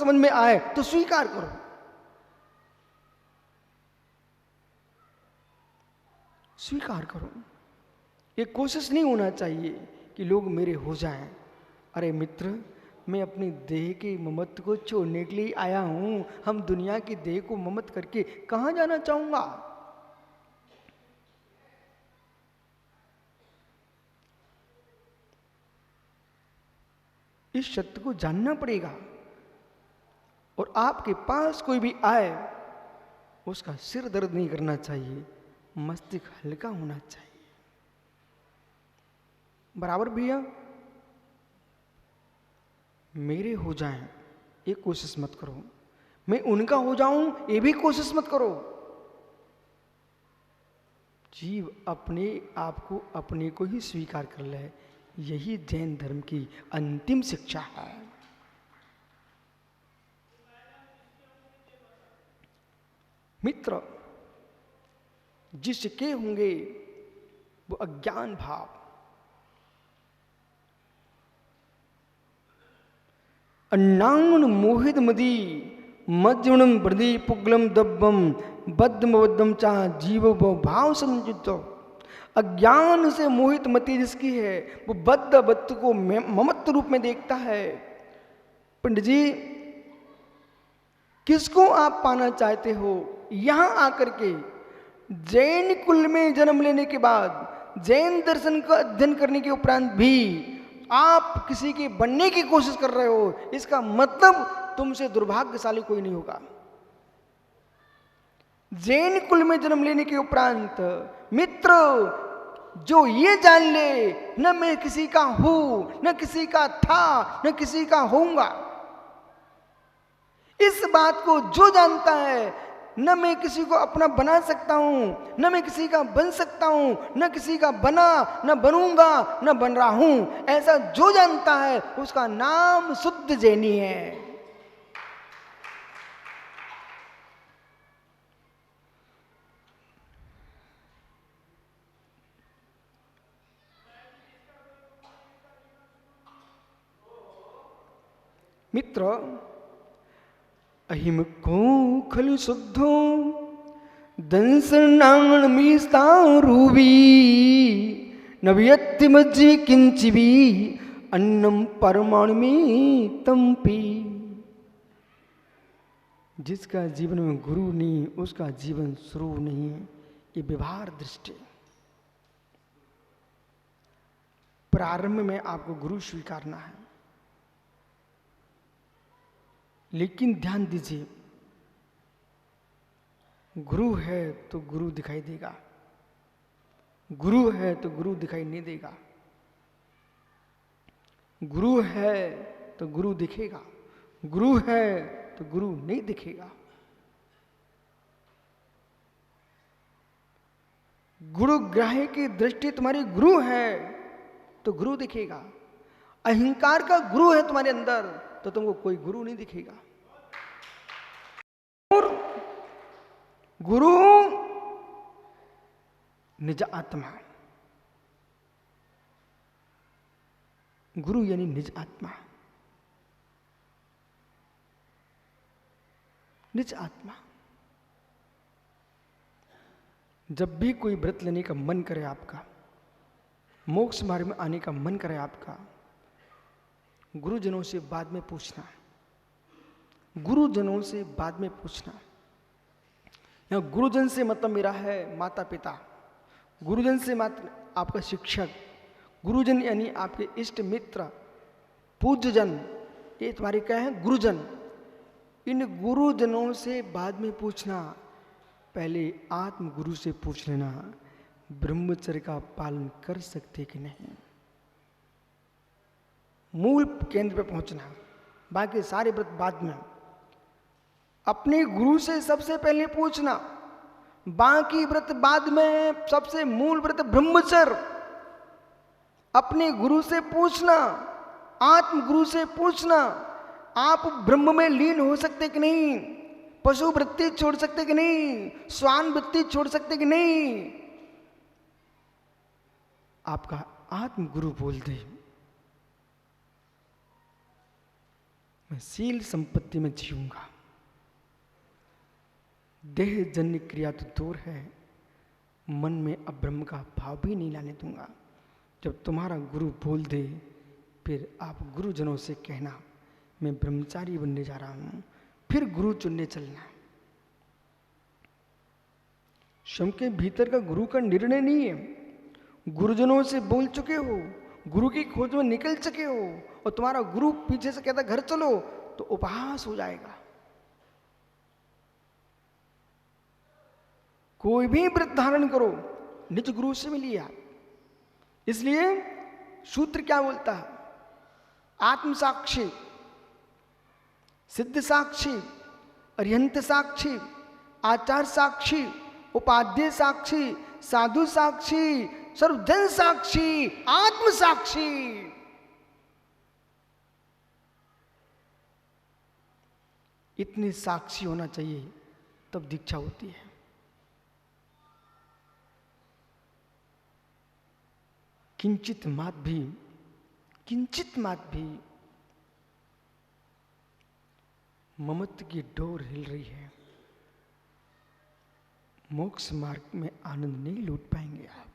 समझ में आए तो स्वीकार करो। स्वीकार करो। ये कोशिश नहीं होना चाहिए कि लोग मेरे हो जाएं। अरे मित्र, मैं अपनी देह के ममत्व को छोड़ने के लिए आया हूं। हम दुनिया की देह को ममत करके कहां जाना चाहूंगा। इस सत्य को जानना पड़ेगा। और आपके पास कोई भी आए, उसका सिर दर्द नहीं करना चाहिए, मस्तिष्क हल्का होना चाहिए। बराबर भैया, मेरे हो जाएं ये कोशिश मत करो, मैं उनका हो जाऊं ये भी कोशिश मत करो। जीव अपने आप को अपने को ही स्वीकार कर ले, यही जैन धर्म की अंतिम शिक्षा है। मित्र, जिसके होंगे वो अज्ञान भाव, अन्नांगन मोहित मदी मज्जवणम प्रदी पुगलम दब्बम बद्धम चा जीव भाव संयुक्त। अज्ञान से मोहित मति जिसकी है वो बद्ध को ममत्व रूप में देखता है। पंडित जी, किसको आप पाना चाहते हो? यहां आकर के जैन कुल में जन्म लेने के बाद, जैन दर्शन का अध्ययन करने के उपरांत भी आप किसी के बनने की कोशिश कर रहे हो, इसका मतलब तुमसे दुर्भाग्यशाली कोई नहीं होगा। जैन कुल में जन्म लेने के उपरांत मित्र जो ये जान ले, न मैं किसी का हूं, न किसी का था, न किसी का होऊंगा, इस बात को जो जानता है, न मैं किसी को अपना बना सकता हूं, न मैं किसी का बन सकता हूं, न किसी का बना, न बनूंगा, न बन रहा हूं, ऐसा जो जानता है उसका नाम शुद्ध जैनी है। मित्र, अहिम को खलु शुद्धो दंसनांगण मीस्ता रूबी नव्यत्ति मज्जी किंचिबी अन्नम परमाणु में तंपी। जिसका जीवन में गुरु नहीं, उसका जीवन शुरू नहीं है। ये व्यवहार दृष्टि। प्रारंभ में आपको गुरु स्वीकारना है, लेकिन ध्यान दीजिए, गुरु है तो गुरु दिखाई देगा, गुरु है तो गुरु दिखाई नहीं देगा। गुरु है तो गुरु दिखेगा, गुरु है तो गुरु नहीं दिखेगा। गुरु ग्राह्य की दृष्टि तुम्हारी गुरु है तो गुरु दिखेगा। अहंकार का गुरु है तुम्हारे अंदर तो तुमको कोई गुरु नहीं दिखेगा। और गुरु निज आत्मा, गुरु यानी निज आत्मा, निज आत्मा। जब भी कोई व्रत लेने का मन करे, आपका मोक्ष मार्ग में आने का मन करे आपका, गुरुजनों से बाद में पूछना, गुरुजनों से बाद में पूछना। यहां गुरुजन से मतलब मेरा है माता पिता, गुरुजन से आपका शिक्षक, गुरुजन यानी आपके इष्ट मित्र, पूज्यजन, ये तुम्हारे क्या है? गुरुजन। इन गुरुजनों से बाद में पूछना, पहले आत्म गुरु से पूछ लेना, ब्रह्मचर्य का पालन कर सकते कि नहीं। मूल केंद्र पे पहुंचना, बाकी सारे व्रत बाद में। अपने गुरु से सबसे पहले पूछना, बाकी व्रत बाद में। सबसे मूल व्रत ब्रह्मचर्य। अपने गुरु से पूछना, आत्म गुरु से पूछना, आप ब्रह्म में लीन हो सकते कि नहीं, पशु वृत्ति छोड़ सकते कि नहीं, स्वान वृत्ति छोड़ सकते कि नहीं। आपका आत्म गुरु बोल दे, मैं शील संपत्ति में जीऊंगा। देह जन्य क्रिया तो दूर है, मन में अब्रह्म का भाव भी नहीं लाने दूंगा। जब तुम्हारा गुरु बोल दे, फिर आप गुरुजनों से कहना मैं ब्रह्मचारी बनने जा रहा हूं, फिर गुरु चुनने चलना। स्वयं के भीतर का गुरु का निर्णय नहीं है। गुरुजनों से बोल चुके हो, गुरु की खोज में निकल चुके हो, और तुम्हारा गुरु पीछे से कहता घर चलो, तो उपहास हो जाएगा। कोई भी व्रत धारण करो, निज गुरु से मिलिए आप। इसलिए सूत्र क्या बोलता है? आत्म साक्षी, सिद्ध साक्षी, अरिहंत साक्षी, आचार साक्षी, उपाध्याय साक्षी, साधु साक्षी, सर्वजन साक्षी, आत्म साक्षी। इतनी साक्षी होना चाहिए, तब दीक्षा होती है। किंचित मात भी ममत्व की डोर हिल रही है, मोक्ष मार्ग में आनंद नहीं लूट पाएंगे आप।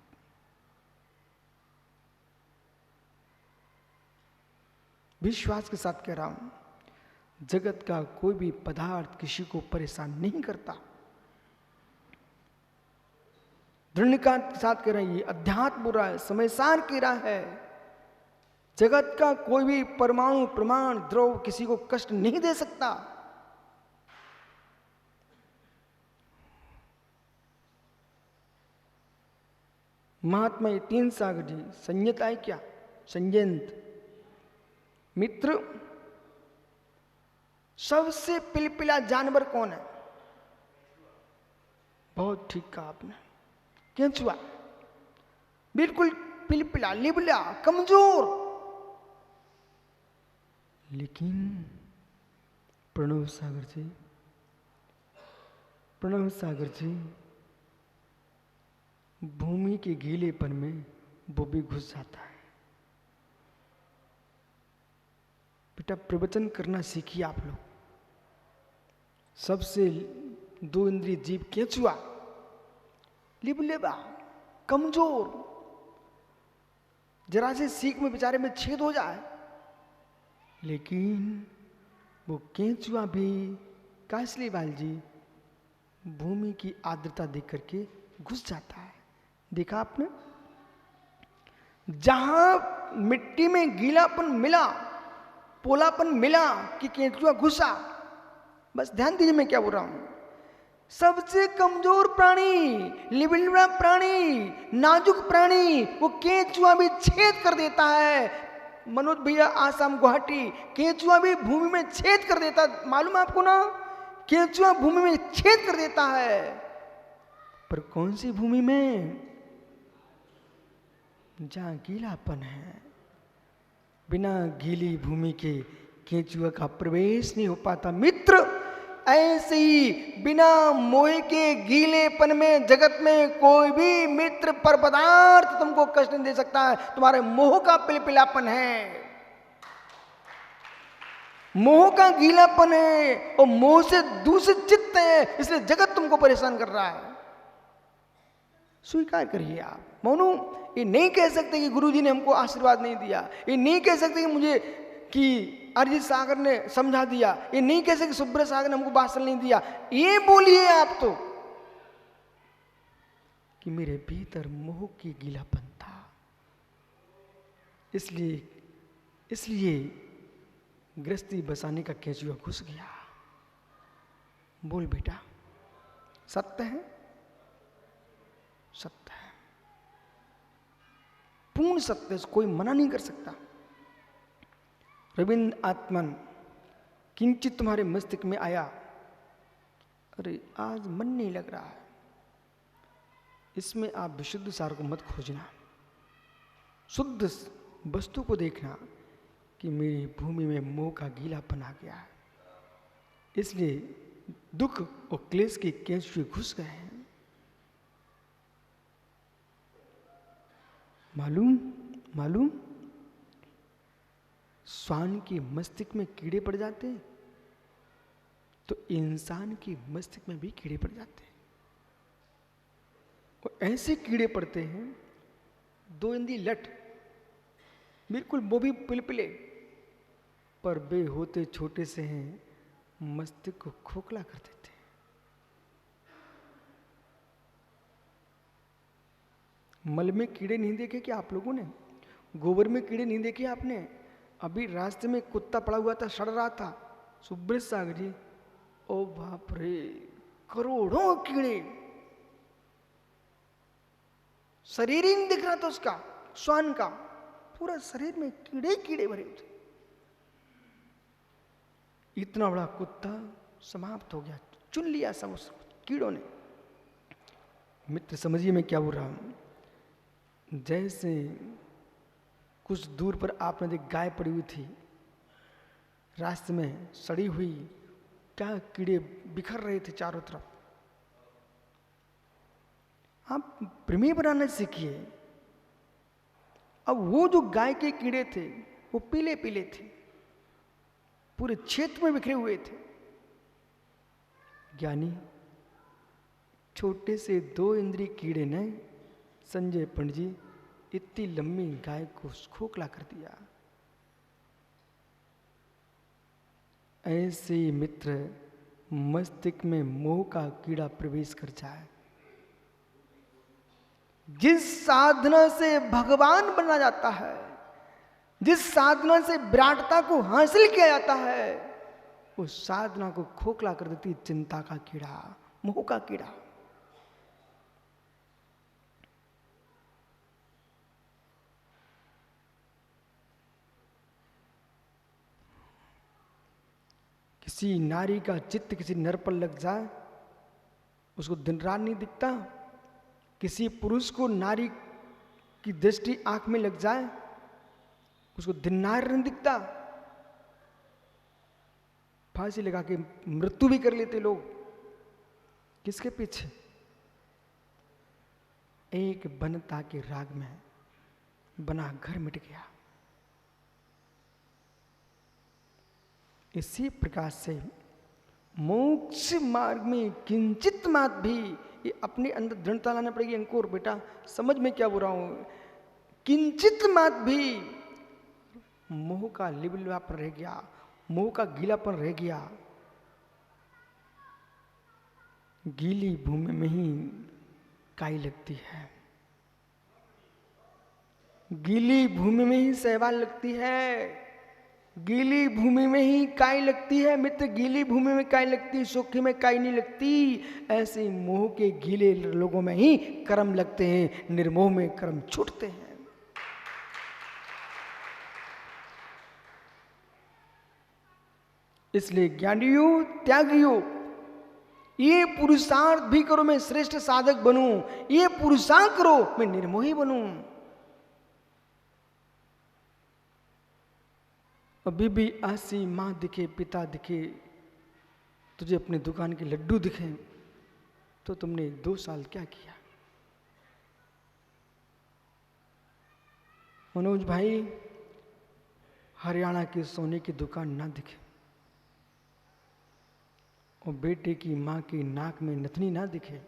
विश्वास के साथ कह रहा हूं, जगत का कोई भी पदार्थ किसी को परेशान नहीं करता। दृढ़ता के साथ कह रहा है, ये अध्यात्म बुरा है, समय सार की राह है। जगत का कोई भी परमाणु, प्रमाण, द्रव किसी को कष्ट नहीं दे सकता। महात्मा ये तीन सागर जी संयत आए क्या? संयंत मित्र। सबसे पिलपिला जानवर कौन है? बहुत ठीक कहा आपने, केंचुआ। बिल्कुल पिलपिला, लिबला, कमजोर। लेकिन प्रणव सागर जी भूमि के गीलेपन में वो भी घुस जाता है। बेटा प्रवचन करना सीखिए आप लोग। सबसे दो इंद्रिय जीव केंचुआ, लिबलेबा, कमजोर। जरा से सीख में बेचारे में छेद हो जाए, लेकिन वो केंचुआ भी कासलीवाल जी भूमि की आर्द्रता देख करके घुस जाता है। देखा आपने? जहां मिट्टी में गीलापन मिला, पोलापन मिला कि केंचुआ घुसा। बस ध्यान दीजिए मैं क्या बोल रहा हूं। सबसे कमजोर प्राणी, लिबला प्राणी, नाजुक प्राणी, वो केंचुआ भी छेद कर देता है। मनोज भैया आसाम गुवाहाटी, केंचुआ भी भूमि में छेद कर देता। मालूम आपको ना, केंचुआ भूमि में छेद कर देता है। पर कौन सी भूमि में? जहां गीलापन है। बिना गीली भूमि के केंचुआ का प्रवेश नहीं हो पाता। मित्र, ऐसे ही बिना मोह के गीलेपन में जगत में कोई भी मित्र पर पदार्थ तुमको कष्ट नहीं दे सकता है। तुम्हारे मोह का पिलपिलापन है, मोह का गीलापन है, और मोह से दूषित चित्त है, इसलिए जगत तुमको परेशान कर रहा है। स्वीकार करिए आप। मोनू, ये नहीं कह सकते कि गुरुजी ने हमको आशीर्वाद नहीं दिया। ये नहीं कह सकते कि मुझे कि अरिजीत सागर ने समझा दिया। ये नहीं कह सकते कि सुब्रत सागर ने हमको भाषण नहीं दिया। ये बोलिए आप तो कि मेरे भीतर मोह की गीलापन था, इसलिए गृहस्थी बसाने का केंचुआ घुस गया। बोल बेटा, सत्य है? सत्य है, पूर्ण सत्य, कोई मना नहीं कर सकता। रविंद्र आत्मन किंचित तुम्हारे मस्तिष्क में आया, अरे आज मन नहीं लग रहा है, इसमें आप विशुद्ध सार को मत खोजना। शुद्ध वस्तु को देखना कि मेरी भूमि में मोह का गीलापन आ गया है, इसलिए दुख और क्लेश के केंचुए घुस गए हैं। मालूम श्वान के मस्तिष्क में कीड़े पड़ जाते हैं तो इंसान के मस्तिष्क में भी कीड़े पड़ जाते हैं। और ऐसे कीड़े पड़ते हैं, दो इंदी लट, बिल्कुल वो भी पिलपिले, पर वे होते छोटे से हैं, मस्तिष्क को खोखला कर देते हैं। मल में कीड़े नहीं देखे क्या आप लोगों ने? गोबर में कीड़े नहीं देखे आपने? अभी रास्ते में कुत्ता पड़ा हुआ था, सड़ रहा था, सुब्रत सागर जी, ओ बाप रे, करोड़ों कीड़े, शरीर ही नहीं दिख रहा था उसका, श्वान का पूरा शरीर में कीड़े कीड़े भरे थे। इतना बड़ा कुत्ता समाप्त हो गया, चुन लिया सब उस कीड़ों ने। मित्र समझिए मैं क्या बोल रहा हूं। जैसे कुछ दूर पर आपने देख गाय पड़ी हुई थी, रास्ते में सड़ी हुई, क्या कीड़े बिखर रहे थे चारों तरफ। आप प्रमेय बनाना सीखिए। अब वो जो गाय के कीड़े थे वो पीले पीले थे, पूरे क्षेत्र में बिखरे हुए थे। ज्ञानी छोटे से 2 इंद्रिय कीड़े ने संजय पंडित जी इतनी लंबी गाय को खोखला कर दिया। ऐसे मित्र मस्तिष्क में मोह का कीड़ा प्रवेश कर जाए, जिस साधना से भगवान बना जाता है, जिस साधना से विराटता को हासिल किया जाता है, उस साधना को खोखला कर देती चिंता का कीड़ा, मोह का कीड़ा। किसी नारी का चित्त किसी नर पर लग जाए, उसको दिन रात नहीं दिखता। किसी पुरुष को नारी की दृष्टि आंख में लग जाए, उसको दिन रात नहीं दिखता। फांसी लगा के मृत्यु भी कर लेते लोग। किसके पीछे? एक बनता के राग में बना घर मिट गया। इसी प्रकार से मोक्ष मार्ग में किंचित मात भी ये अपने अंदर दृढ़ता लाना पड़ेगी। अंकुर बेटा समझ में क्या बोल रहा हूं, किंचित मात भी मोह का लिबलिबापन रह गया, मोह का गीलापन रह गया। गीली भूमि में ही काई लगती है, गीली भूमि में ही शैवाल लगती है, गीली भूमि में ही काई लगती है। मित्र गीली भूमि में काई लगती, सूखी में काई नहीं लगती। ऐसे मोह के गीले लोगों में ही कर्म लगते हैं, निर्मोह में कर्म छूटते हैं। इसलिए ज्ञानियों त्यागियों, ये पुरुषार्थ भी करो मैं श्रेष्ठ साधक बनूं, ये पुरुषार्थ करो मैं निर्मोही बनूं। अभी भी आसी माँ दिखे, पिता दिखे, तुझे अपनी दुकान के लड्डू दिखे, तो तुमने 2 साल क्या किया? मनोज भाई, हरियाणा की सोने की दुकान ना दिखे, और बेटे की माँ की नाक में नथनी ना दिखे,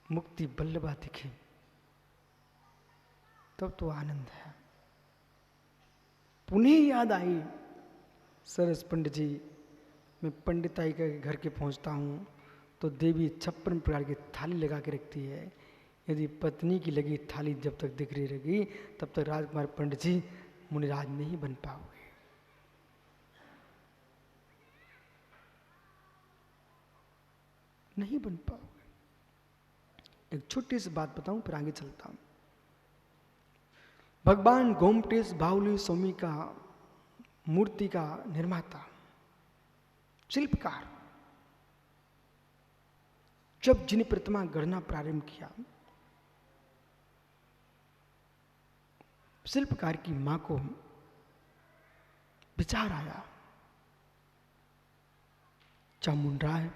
मुक्ति बल्लभा दिखे, तब तो आनंद है। पुनः याद आई सरस पंडित जी, मैं पंडिताई के घर के पहुंचता हूँ तो देवी 56 प्रकार की थाली लगा के रखती है। यदि पत्नी की लगी थाली जब तक दिख रही रहेगी तब तक राजकुमार पंडित जी मुनिराज नहीं बन पाओगे। नहीं बन पाओगे। एक छोटी सी बात बताऊं फिर आगे चलता हूं। भगवान गोमटेश बाहुली स्वामी का मूर्ति का निर्माता, शिल्पकार, जब जिन प्रतिमा गढ़ना प्रारंभ किया, शिल्पकार की मां को विचार आया, चामुंडराय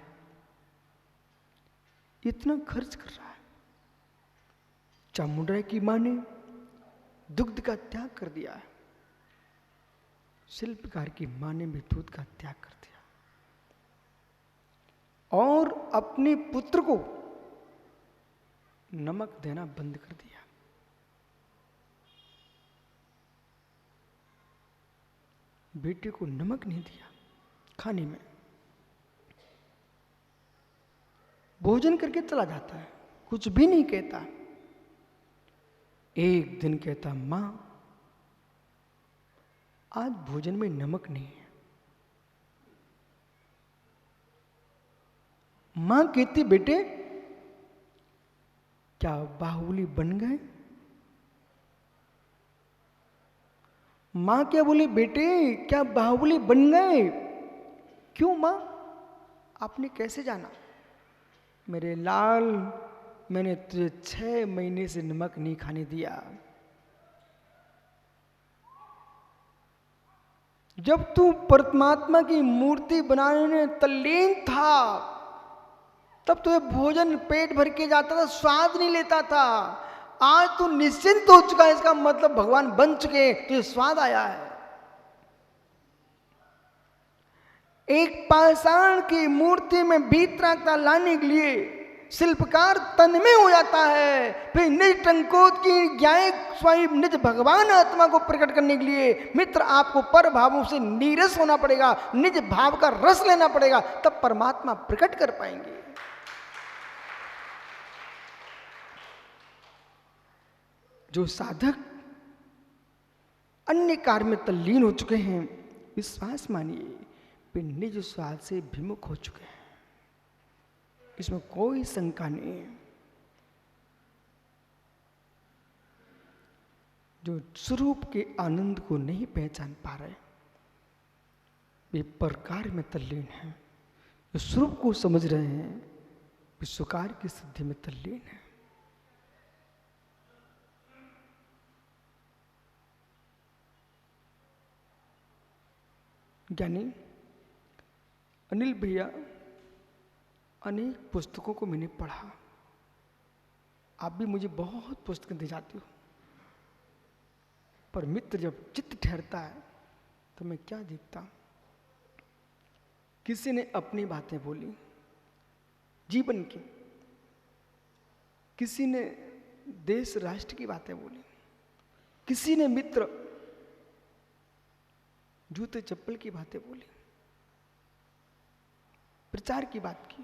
इतना खर्च कर रहा है। चामुंडराय की मां ने दुग्ध का त्याग कर दिया है, शिल्पकार की मां ने भी दूध का त्याग कर दिया और अपने पुत्र को नमक देना बंद कर दिया। बेटे को नमक नहीं दिया खाने में, भोजन करके चला जाता है, कुछ भी नहीं कहता। एक दिन कहता, मां आज भोजन में नमक नहीं है। मां कहती, बेटे क्या बाहुबली बन गए? मां क्या बोली, बेटे क्या बाहुबली बन गए? क्यों मां, आपने कैसे जाना? मेरे लाल, मैंने तुझे 6 महीने से नमक नहीं खाने दिया। जब तू परमात्मा की मूर्ति बनाने में तल्लीन था, तब तुझे भोजन पेट भर के जाता था, स्वाद नहीं लेता था। आज तू निश्चिंत हो चुका है, इसका मतलब भगवान बन चुके हैं, तुझे स्वाद आया है। एक पाषाण की मूर्ति में भीतरागता लाने के लिए शिल्पकार तन्मय हो जाता है, फिर निज टंकोत की ज्ञाय स्वयं निज भगवान आत्मा को प्रकट करने के लिए मित्र आपको पर भावों से नीरस होना पड़ेगा, निज भाव का रस लेना पड़ेगा, तब परमात्मा प्रकट कर पाएंगे। जो साधक अन्य कार्य में तल्लीन हो चुके हैं, विश्वास मानिए वे निज स्वाद से विमुख हो चुके हैं, इसमें कोई शंका नहीं है। जो स्वरूप के आनंद को नहीं पहचान पा रहे, वे परकार में तल्लीन हैं। जो स्वरूप को समझ रहे हैं, वे सुकार की सिद्धि में तल्लीन है। ज्ञानी अनिल भैया, अनेक पुस्तकों को मैंने पढ़ा, आप भी मुझे बहुत पुस्तकें दे जाती हो, पर मित्र जब चित्त ठहरता है तो मैं क्या देखता हूं? किसी ने अपनी बातें बोली जीवन की, किसी ने देश राष्ट्र की बातें बोली, किसी ने मित्र जूते चप्पल की बातें बोली, प्रचार की बात की।